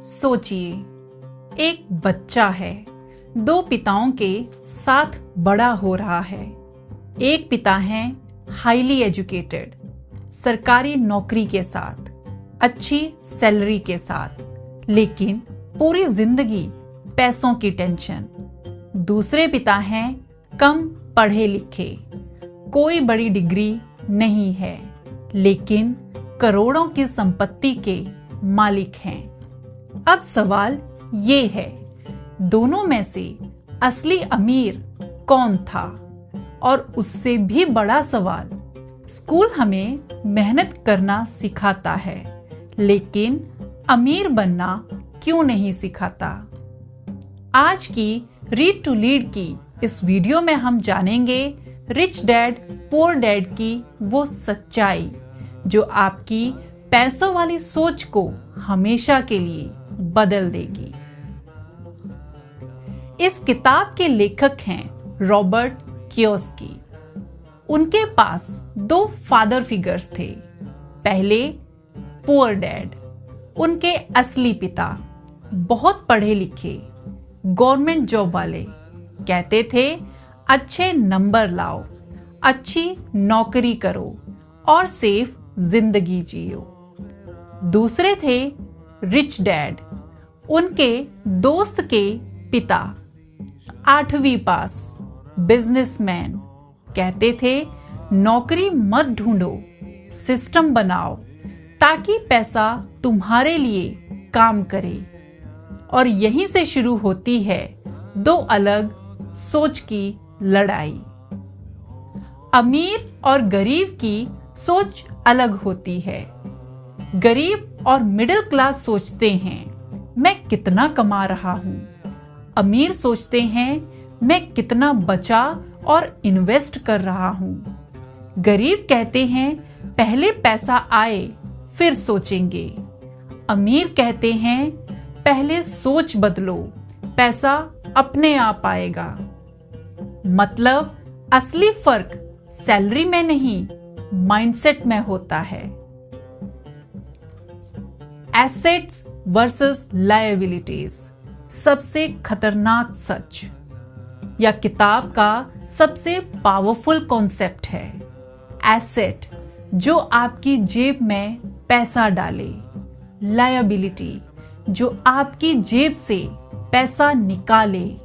सोचिए, एक बच्चा है, दो पिताओं के साथ बड़ा हो रहा है। एक पिता हैं हाईली एजुकेटेड, सरकारी नौकरी के साथ, अच्छी सैलरी के साथ, लेकिन पूरी जिंदगी पैसों की टेंशन। दूसरे पिता हैं कम पढ़े लिखे, कोई बड़ी डिग्री नहीं है, लेकिन करोड़ों की संपत्ति के मालिक हैं। अब सवाल ये है, दोनों में से असली अमीर कौन था? और उससे भी बड़ा सवाल, स्कूल हमें मेहनत करना सिखाता है, लेकिन अमीर बनना क्यों नहीं सिखाता? आज की रीड टू लीड की इस वीडियो में हम जानेंगे रिच डैड पुअर डैड की वो सच्चाई जो आपकी पैसों वाली सोच को हमेशा के लिए बदल देगी। इस किताब के लेखक हैं रॉबर्ट कियोसाकी। उनके पास दो फादर फिगर्स थे। पहले पुअर डैड, उनके असली पिता, बहुत पढ़े लिखे, गवर्नमेंट जॉब वाले, कहते थे अच्छे नंबर लाओ, अच्छी नौकरी करो और सेफ जिंदगी जियो। दूसरे थे रिच डैड, उनके दोस्त के पिता, 8वीं पास, बिजनेसमैन, कहते थे नौकरी मत ढूंढो, सिस्टम बनाओ ताकि पैसा तुम्हारे लिए काम करे। और यहीं से शुरू होती है दो अलग सोच की लड़ाई। अमीर और गरीब की सोच अलग होती है। गरीब और मिडिल क्लास सोचते हैं मैं कितना कमा रहा हूं। अमीर सोचते हैं मैं कितना बचा और इन्वेस्ट कर रहा हूं। गरीब कहते हैं पहले पैसा आए फिर सोचेंगे। अमीर कहते हैं पहले सोच बदलो, पैसा अपने आप आएगा। मतलब असली फर्क सैलरी में नहीं, माइंडसेट में होता है। एसेट्स वर्सेस लायबिलिटीज, सबसे खतरनाक सच या किताब का सबसे पावरफुल कॉन्सेप्ट है। एसेट जो आपकी जेब में पैसा डाले, लायबिलिटी जो आपकी जेब से पैसा निकाले।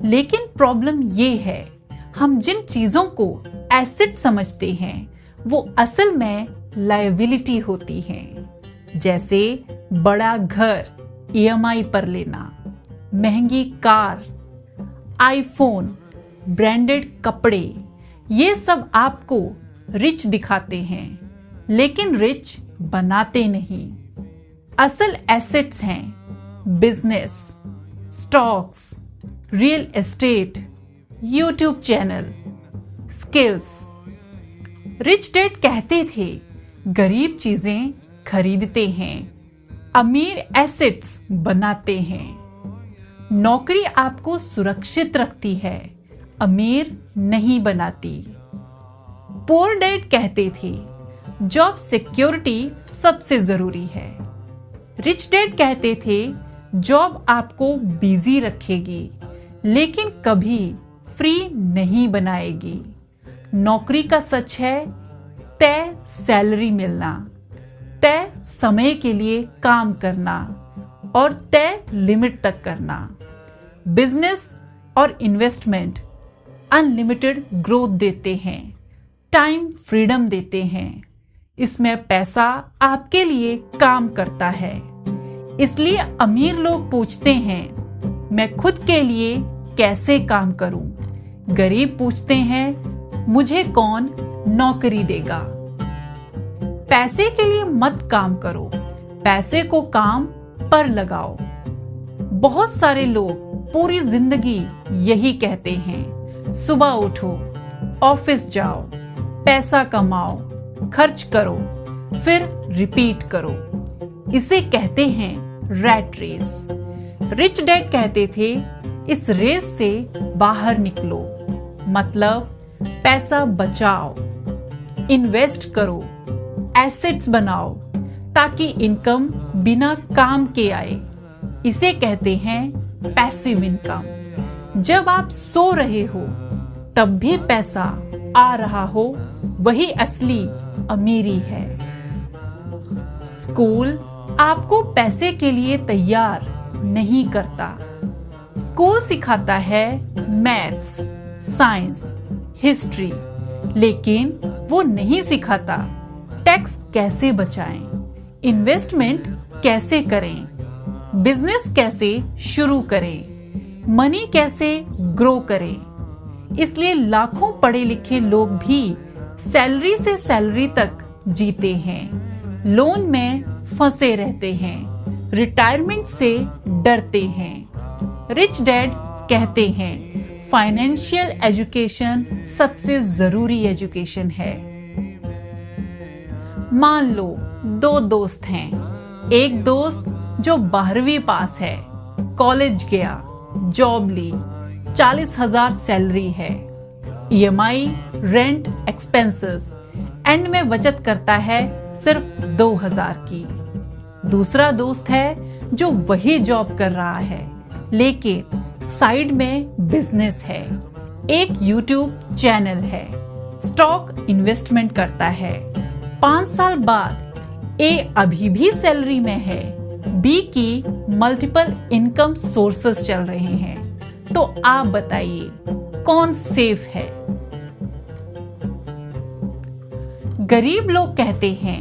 लेकिन प्रॉब्लम ये है, हम जिन चीजों को एसेट समझते हैं वो असल में लायबिलिटी होती हैं। जैसे बड़ा घर EMI पर लेना, महंगी कार, आईफोन, ब्रांडेड कपड़े, ये सब आपको रिच दिखाते हैं, लेकिन रिच बनाते नहीं। असल एसेट्स हैं business, stocks, real estate, YouTube channel, skills. Rich dad कहते थे गरीब चीजें खरीदते हैं, अमीर एसेट्स बनाते हैं। नौकरी आपको सुरक्षित रखती है, अमीर नहीं बनाती। पुअर डैड कहते थे जॉब सिक्योरिटी सबसे जरूरी है। रिच डैड कहते थे जॉब आपको बिजी रखेगी, लेकिन कभी फ्री नहीं बनाएगी। नौकरी का सच है तय सैलरी मिलना, तय समय के लिए काम करना और तय लिमिट तक करना। बिजनेस और इन्वेस्टमेंट अनलिमिटेड ग्रोथ देते हैं, टाइम फ्रीडम देते हैं। इसमें पैसा आपके लिए काम करता है। इसलिए अमीर लोग पूछते हैं मैं खुद के लिए कैसे काम करूं। गरीब पूछते हैं मुझे कौन नौकरी देगा। पैसे के लिए मत काम करो, पैसे को काम पर लगाओ। बहुत सारे लोग पूरी जिंदगी यही कहते हैं, सुबह उठो, ऑफिस जाओ, पैसा कमाओ, खर्च करो, फिर रिपीट करो। इसे कहते हैं रैट रेस। रिच डैड कहते थे इस रेस से बाहर निकलो, मतलब पैसा बचाओ, इन्वेस्ट करो, एसेट्स बनाओ ताकि इनकम बिना काम के आए, इसे कहते हैं पैसिव इनकम। जब आप सो रहे हो तब भी पैसा आ रहा हो, वही असली अमीरी है। स्कूल आपको पैसे के लिए तैयार नहीं करता। स्कूल सिखाता है मैथ्स, साइंस, हिस्ट्री, लेकिन वो नहीं सिखाता टैक्स कैसे बचाएं, इन्वेस्टमेंट कैसे करें, बिजनेस कैसे शुरू करें, मनी कैसे ग्रो करें। इसलिए लाखों पढ़े लिखे लोग भी सैलरी से सैलरी तक जीते हैं, लोन में फंसे रहते हैं, रिटायरमेंट से डरते हैं। रिच डैड कहते हैं फाइनेंशियल एजुकेशन सबसे जरूरी एजुकेशन है। मान लो दो दोस्त हैं। एक दोस्त जो 12वीं पास है, कॉलेज गया, जॉब ली, 40,000 सैलरी है, EMI, रेंट, एक्सपेंसेस, एंड में बचत करता है सिर्फ 2,000 की। दूसरा दोस्त है जो वही जॉब कर रहा है, लेकिन साइड में बिजनेस है, एक YouTube चैनल है, स्टॉक इन्वेस्टमेंट करता है। 5 साल बाद A अभी भी सैलरी में है, B की मल्टीपल इनकम सोर्सेस चल रहे हैं। तो आप बताइए कौन सेफ है? गरीब लोग कहते हैं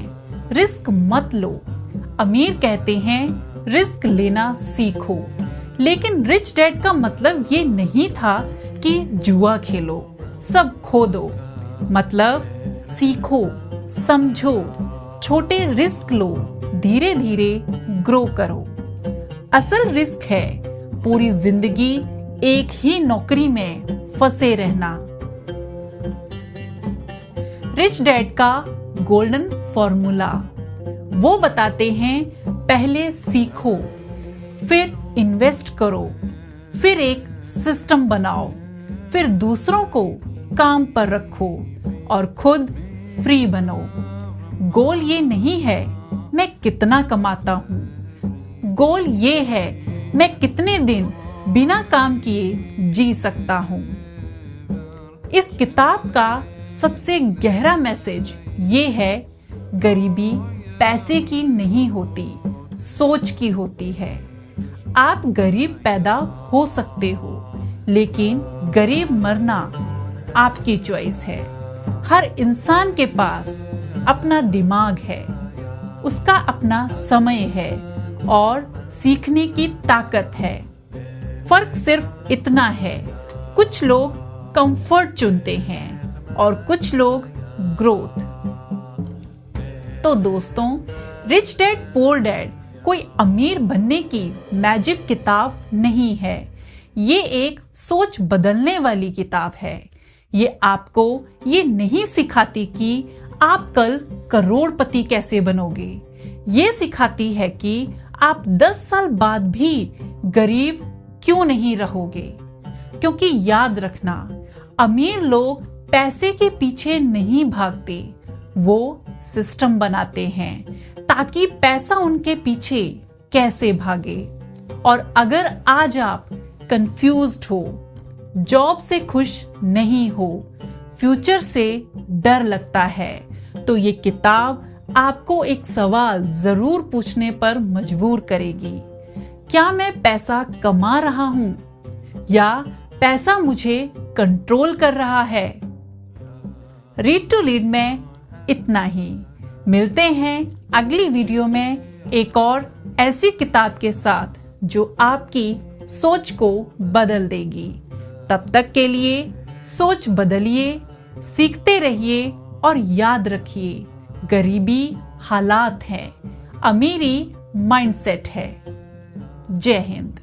रिस्क मत लो, अमीर कहते हैं रिस्क लेना सीखो। लेकिन रिच डैड का मतलब ये नहीं था कि जुआ खेलो, सब खो दो। मतलब सीखो, समझो, छोटे रिस्क लो, धीरे धीरे ग्रो करो। असल रिस्क है पूरी जिंदगी एक ही नौकरी में फंसे रहना। रिच डैड का गोल्डन फॉर्मूला वो बताते हैं, पहले सीखो, फिर इन्वेस्ट करो, फिर एक सिस्टम बनाओ, फिर दूसरों को काम पर रखो और खुद फ्री बनो। गोल ये नहीं है मैं कितना कमाता हूं, गोल ये है मैं कितने दिन बिना काम किए जी सकता हूं। इस किताब का सबसे गहरा मैसेज ये है, गरीबी पैसे की नहीं होती, सोच की होती है। आप गरीब पैदा हो सकते हो, लेकिन गरीब मरना आपकी चॉइस है। हर इंसान के पास अपना दिमाग है, उसका अपना समय है और सीखने की ताकत है। फर्क सिर्फ इतना है, कुछ लोग कंफर्ट चुनते हैं और कुछ लोग ग्रोथ। तो दोस्तों, रिच डैड पुअर डैड कोई अमीर बनने की मैजिक किताब नहीं है। ये एक सोच बदलने वाली किताब है। ये आपको ये नहीं सिखाती कि आप कल करोड़पति कैसे बनोगे। ये सिखाती है कि आप 10 साल बाद भी गरीब क्यों नहीं रहोगे। क्योंकि याद रखना, अमीर लोग पैसे के पीछे नहीं भागते, वो सिस्टम बनाते हैं ताकि पैसा उनके पीछे कैसे भागे। और अगर आज आप कंफ्यूज्ड हो, जॉब से खुश नहीं हो, फ्यूचर से डर लगता है, तो ये किताब आपको एक सवाल जरूर पूछने पर मजबूर करेगी। क्या मैं पैसा कमा रहा हूं या पैसा मुझे कंट्रोल कर रहा है? रीड टू लीड में इतना ही। मिलते हैं अगली वीडियो में एक और ऐसी किताब के साथ जो आपकी सोच को बदल देगी। तब तक के लिए सोच बदलिए, सीखते रहिए और याद रखिए, गरीबी हालात है, अमीरी माइंडसेट है। जय हिंद।